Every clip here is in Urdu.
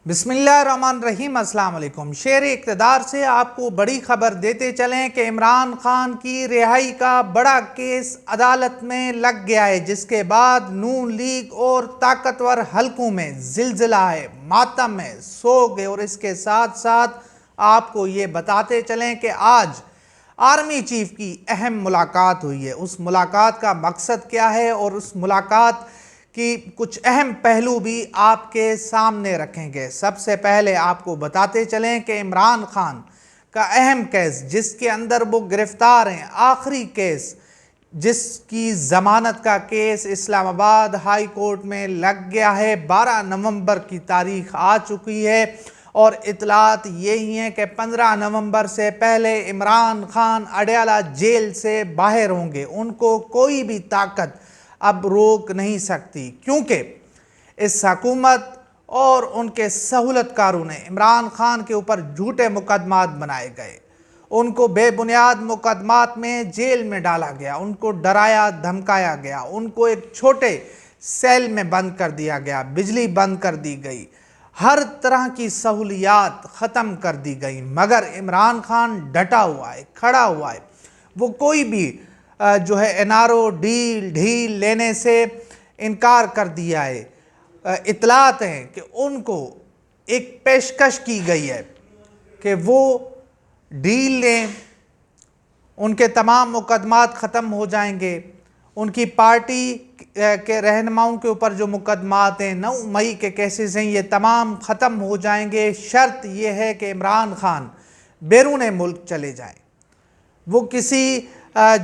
بسم اللہ الرحمن الرحیم۔ السلام علیکم۔ شیر اقتدار سے آپ کو بڑی خبر دیتے چلیں کہ عمران خان کی رہائی کا بڑا کیس عدالت میں لگ گیا ہے، جس کے بعد نون لیگ اور طاقتور حلقوں میں زلزلہ ہے، ماتم ہے، سوگ ہے۔ اور اس کے ساتھ ساتھ آپ کو یہ بتاتے چلیں کہ آج آرمی چیف کی اہم ملاقات ہوئی ہے۔ اس ملاقات کا مقصد کیا ہے اور اس ملاقات کی کچھ اہم پہلو بھی آپ کے سامنے رکھیں گے۔ سب سے پہلے آپ کو بتاتے چلیں کہ عمران خان کا اہم کیس جس کے اندر وہ گرفتار ہیں، آخری کیس جس کی ضمانت کا کیس اسلام آباد ہائی کورٹ میں لگ گیا ہے، 12 نومبر کی تاریخ آ چکی ہے اور اطلاعات یہی ہیں کہ 15 نومبر سے پہلے عمران خان اڈیالہ جیل سے باہر ہوں گے۔ ان کو کوئی بھی طاقت اب روک نہیں سکتی، کیونکہ اس حکومت اور ان کے سہولت کاروں نے عمران خان کے اوپر جھوٹے مقدمات بنائے گئے، ان کو بے بنیاد مقدمات میں جیل میں ڈالا گیا، ان کو ڈرایا دھمکایا گیا، ان کو ایک چھوٹے سیل میں بند کر دیا گیا، بجلی بند کر دی گئی، ہر طرح کی سہولیات ختم کر دی گئی، مگر عمران خان ڈٹا ہوا ہے، کھڑا ہوا ہے۔ وہ کوئی بھی جو ہے انارو ڈھیل لینے سے انکار کر دیا ہے۔ اطلاعات ہیں کہ ان کو ایک پیشکش کی گئی ہے کہ وہ ڈیل لیں، ان کے تمام مقدمات ختم ہو جائیں گے، ان کی پارٹی کے رہنماؤں کے اوپر جو مقدمات ہیں، 9 مئی کے کیسز ہیں، یہ تمام ختم ہو جائیں گے۔ شرط یہ ہے کہ عمران خان بیرون ملک چلے جائیں، وہ کسی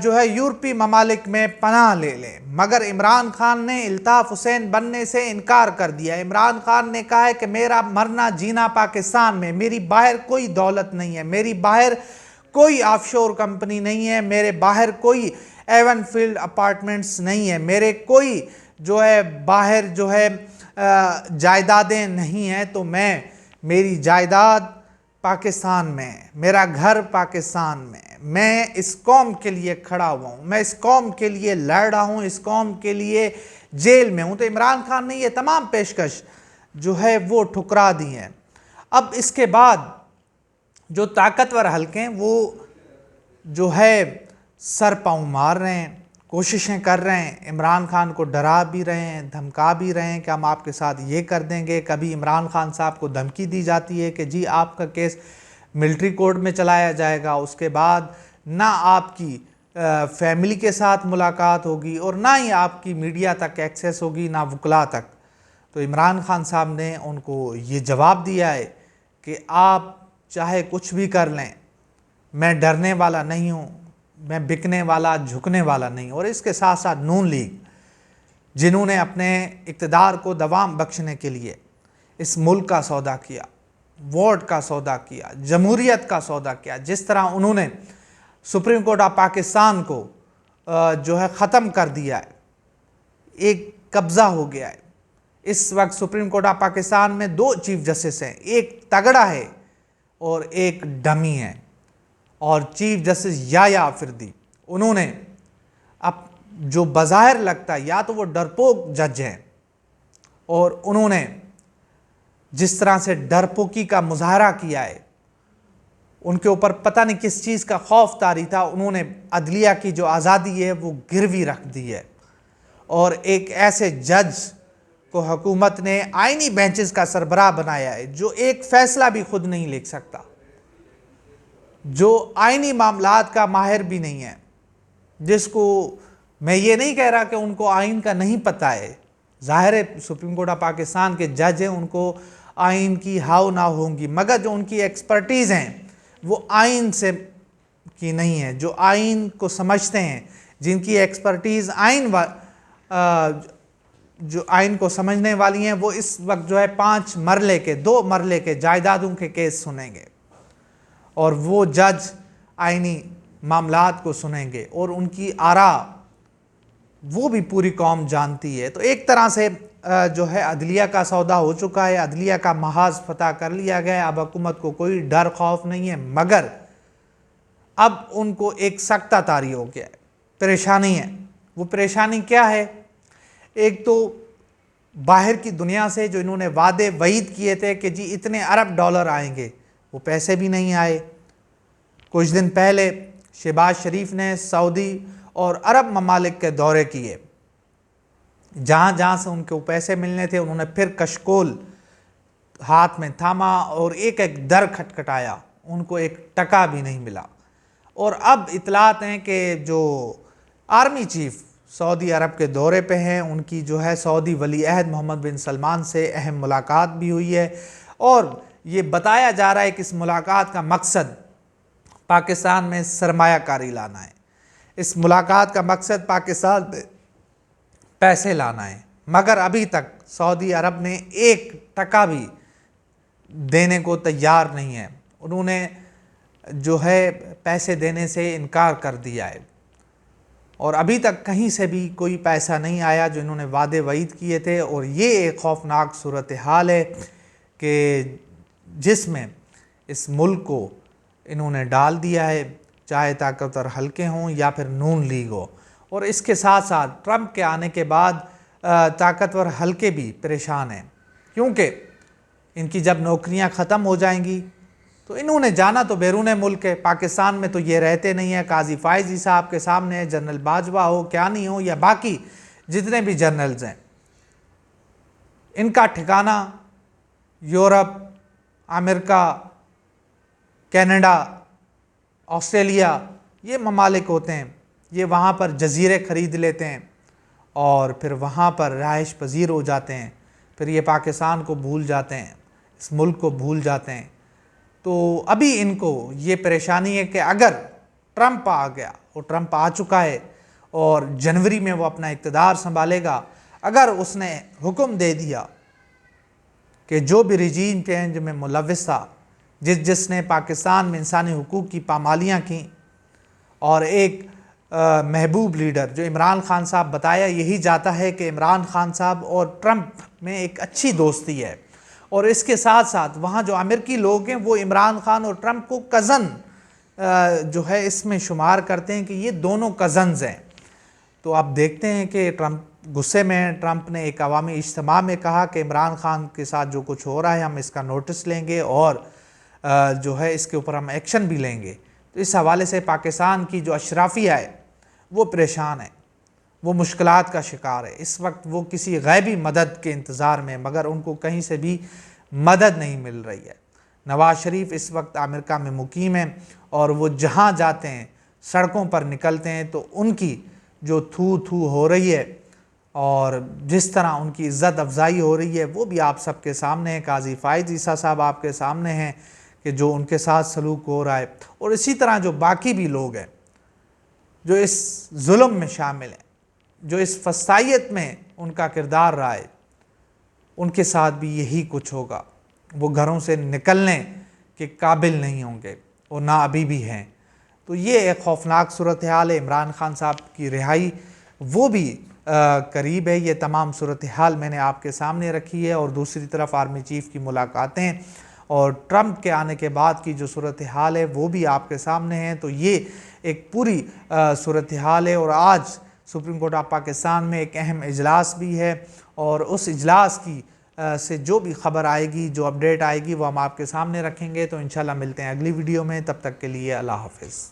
جو ہے یورپی ممالک میں پناہ لے لیں، مگر عمران خان نے الطاف حسین بننے سے انکار کر دیا۔ عمران خان نے کہا ہے کہ میرا مرنا جینا پاکستان میں، میری باہر کوئی دولت نہیں ہے، میری باہر کوئی آف شور کمپنی نہیں ہے، میرے باہر کوئی ایون فیلڈ اپارٹمنٹس نہیں ہے، میرے کوئی جو ہے باہر جو ہے جائیدادیں نہیں ہیں، تو میری جائیداد پاکستان میں، میرا گھر پاکستان میں اس قوم کے لیے کھڑا ہوا ہوں، میں اس قوم کے لیے لڑ رہا ہوں، اس قوم کے لیے جیل میں ہوں۔ تو عمران خان نے یہ تمام پیشکش جو ہے وہ ٹھکرا دی ہیں۔ اب اس کے بعد جو طاقتور حلقے ہیں وہ جو ہے سر پاؤں مار رہے ہیں، کوششیں کر رہے ہیں، عمران خان کو ڈرا بھی رہے ہیں، دھمکا بھی رہے ہیں کہ ہم آپ کے ساتھ یہ کر دیں گے۔ کبھی عمران خان صاحب کو دھمکی دی جاتی ہے کہ جی آپ کا کیس ملٹری کورٹ میں چلایا جائے گا، اس کے بعد نہ آپ کی فیملی کے ساتھ ملاقات ہوگی اور نہ ہی آپ کی میڈیا تک ایکسیس ہوگی، نہ وکلاء تک۔ تو عمران خان صاحب نے ان کو یہ جواب دیا ہے کہ آپ چاہے کچھ بھی کر لیں، میں ڈرنے والا نہیں ہوں، میں بکنے والا جھکنے والا نہیں۔ اور اس کے ساتھ ساتھ نون لیگ، جنہوں نے اپنے اقتدار کو دوام بخشنے کے لیے اس ملک کا سودا کیا، ووٹ کا سودا کیا، جمہوریت کا سودا کیا، جس طرح انہوں نے سپریم کورٹ آف پاکستان کو جو ہے ختم کر دیا ہے، ایک قبضہ ہو گیا ہے۔ اس وقت سپریم کورٹ آف پاکستان میں 2 چیف جسٹس ہیں، ایک تگڑا ہے اور ایک ڈمی ہے، اور چیف جسٹس یحییٰ آفریدی، انہوں نے اب جو بظاہر لگتا ہے یا تو وہ ڈرپوک جج ہیں، اور انہوں نے جس طرح سے ڈرپوکی کا مظاہرہ کیا ہے، ان کے اوپر پتہ نہیں کس چیز کا خوف طاری تھا، انہوں نے عدلیہ کی جو آزادی ہے وہ گروی رکھ دی ہے، اور ایک ایسے جج کو حکومت نے آئینی بینچز کا سربراہ بنایا ہے جو ایک فیصلہ بھی خود نہیں لکھ سکتا، جو آئینی معاملات کا ماہر بھی نہیں ہے، جس کو میں یہ نہیں کہہ رہا کہ ان کو آئین کا نہیں پتہ ہے، ظاہر ہے سپریم کورٹ آف پاکستان کے جج ہیں، ان کو آئین کی ہاؤ نہ ہوں گی، مگر جو ان کی ایکسپرٹیز ہیں وہ آئین سے کی نہیں ہے، جو آئین کو سمجھتے ہیں، جن کی ایکسپرٹیز جو آئین کو سمجھنے والی ہیں، وہ اس وقت جو ہے 2 مرلے کے جائیدادوں کے کیس سنیں گے، اور وہ جج آئینی معاملات کو سنیں گے، اور ان کی آراء وہ بھی پوری قوم جانتی ہے۔ تو ایک طرح سے جو ہے عدلیہ کا سودا ہو چکا ہے، عدلیہ کا محاذ فتح کر لیا گیا ہے، اب حکومت کو کوئی ڈر خوف نہیں ہے، مگر اب ان کو ایک سکتہ طاری ہو گیا ہے، پریشانی ہے۔ وہ پریشانی کیا ہے؟ ایک تو باہر کی دنیا سے جو انہوں نے وعدے وعید کیے تھے کہ جی اتنے ارب ڈالر آئیں گے، وہ پیسے بھی نہیں آئے۔ کچھ دن پہلے شہباز شریف نے سعودی اور عرب ممالک کے دورے کیے، جہاں جہاں سے ان کو پیسے ملنے تھے انہوں نے پھر کشکول ہاتھ میں تھاما اور ایک ایک در کھٹکھٹایا، ان کو ایک ٹکا بھی نہیں ملا۔ اور اب اطلاعات ہیں کہ جو آرمی چیف سعودی عرب کے دورے پہ ہیں، ان کی جو ہے سعودی ولی عہد محمد بن سلمان سے اہم ملاقات بھی ہوئی ہے، اور یہ بتایا جا رہا ہے کہ اس ملاقات کا مقصد پاکستان میں سرمایہ کاری لانا ہے، اس ملاقات کا مقصد پاکستان میں پیسے لانا ہے، مگر ابھی تک سعودی عرب نے ایک ٹکا بھی دینے کو تیار نہیں ہے۔ انہوں نے جو ہے پیسے دینے سے انکار کر دیا ہے، اور ابھی تک کہیں سے بھی کوئی پیسہ نہیں آیا جو انہوں نے وعدے وعید کیے تھے۔ اور یہ ایک خوفناک صورتحال ہے کہ جس میں اس ملک کو انہوں نے ڈال دیا ہے، چاہے طاقتور حلقے ہوں یا پھر نون لیگ ہو۔ اور اس کے ساتھ ساتھ ٹرمپ کے آنے کے بعد طاقتور حلقے بھی پریشان ہیں، کیونکہ ان کی جب نوکریاں ختم ہو جائیں گی تو انہوں نے جانا تو بیرون ملک ہے، پاکستان میں تو یہ رہتے نہیں ہیں۔ قاضی فائز عیسیٰ آپ کے سامنے ہے، جنرل باجوہ ہو، کیانی ہو، یا باقی جتنے بھی جنرلز ہیں، ان کا ٹھکانہ یورپ، امریکہ، کینیڈا، آسٹریلیا، یہ ممالک ہوتے ہیں۔ یہ وہاں پر جزیرے خرید لیتے ہیں اور پھر وہاں پر رہائش پذیر ہو جاتے ہیں، پھر یہ پاکستان کو بھول جاتے ہیں، اس ملک کو بھول جاتے ہیں۔ تو ابھی ان کو یہ پریشانی ہے کہ اگر ٹرمپ آ گیا، اور ٹرمپ آ چکا ہے اور جنوری میں وہ اپنا اقتدار سنبھالے گا، اگر اس نے حکم دے دیا کہ جو بھی ریجیم چینج میں ملوث تھا، جس نے پاکستان میں انسانی حقوق کی پامالیاں کیں، اور ایک محبوب لیڈر جو عمران خان صاحب، بتایا یہی جاتا ہے کہ عمران خان صاحب اور ٹرمپ میں ایک اچھی دوستی ہے، اور اس کے ساتھ ساتھ وہاں جو امریکی لوگ ہیں وہ عمران خان اور ٹرمپ کو کزن جو ہے اس میں شمار کرتے ہیں کہ یہ دونوں کزنز ہیں۔ تو آپ دیکھتے ہیں کہ ٹرمپ غصے میں ہیں۔ ٹرمپ نے ایک عوامی اجتماع میں کہا کہ عمران خان کے ساتھ جو کچھ ہو رہا ہے ہم اس کا نوٹس لیں گے، اور جو ہے اس کے اوپر ہم ایکشن بھی لیں گے۔ تو اس حوالے سے پاکستان کی جو اشرافیہ ہے وہ پریشان ہے، وہ مشکلات کا شکار ہے۔ اس وقت وہ کسی غیبی مدد کے انتظار میں، مگر ان کو کہیں سے بھی مدد نہیں مل رہی ہے۔ نواز شریف اس وقت امریکہ میں مقیم ہیں، اور وہ جہاں جاتے ہیں، سڑکوں پر نکلتے ہیں، تو ان کی جو تھو ہو رہی ہے اور جس طرح ان کی عزت افزائی ہو رہی ہے وہ بھی آپ سب کے سامنے ہے۔ قاضی فائز عیسیٰ صاحب آپ کے سامنے ہیں کہ جو ان کے ساتھ سلوک ہو رہا ہے، اور اسی طرح جو باقی بھی لوگ ہیں جو اس ظلم میں شامل ہیں، جو اس فسادیت میں ان کا کردار رہا ہے، ان کے ساتھ بھی یہی کچھ ہوگا۔ وہ گھروں سے نکلنے کے قابل نہیں ہوں گے، اور نہ ابھی بھی ہیں۔ تو یہ ایک خوفناک صورتحال ہے۔ عمران خان صاحب کی رہائی وہ بھی قریب ہے۔ یہ تمام صورتحال میں نے آپ کے سامنے رکھی ہے، اور دوسری طرف آرمی چیف کی ملاقاتیں اور ٹرمپ کے آنے کے بعد کی جو صورتحال ہے وہ بھی آپ کے سامنے ہیں۔ تو یہ ایک پوری صورتحال ہے، اور آج سپریم کورٹ آف پاکستان میں ایک اہم اجلاس بھی ہے، اور اس اجلاس کی سے جو بھی خبر آئے گی، جو اپڈیٹ آئے گی، وہ ہم آپ کے سامنے رکھیں گے۔ تو انشاءاللہ ملتے ہیں اگلی ویڈیو میں، تب تک کے لیے اللہ حافظ۔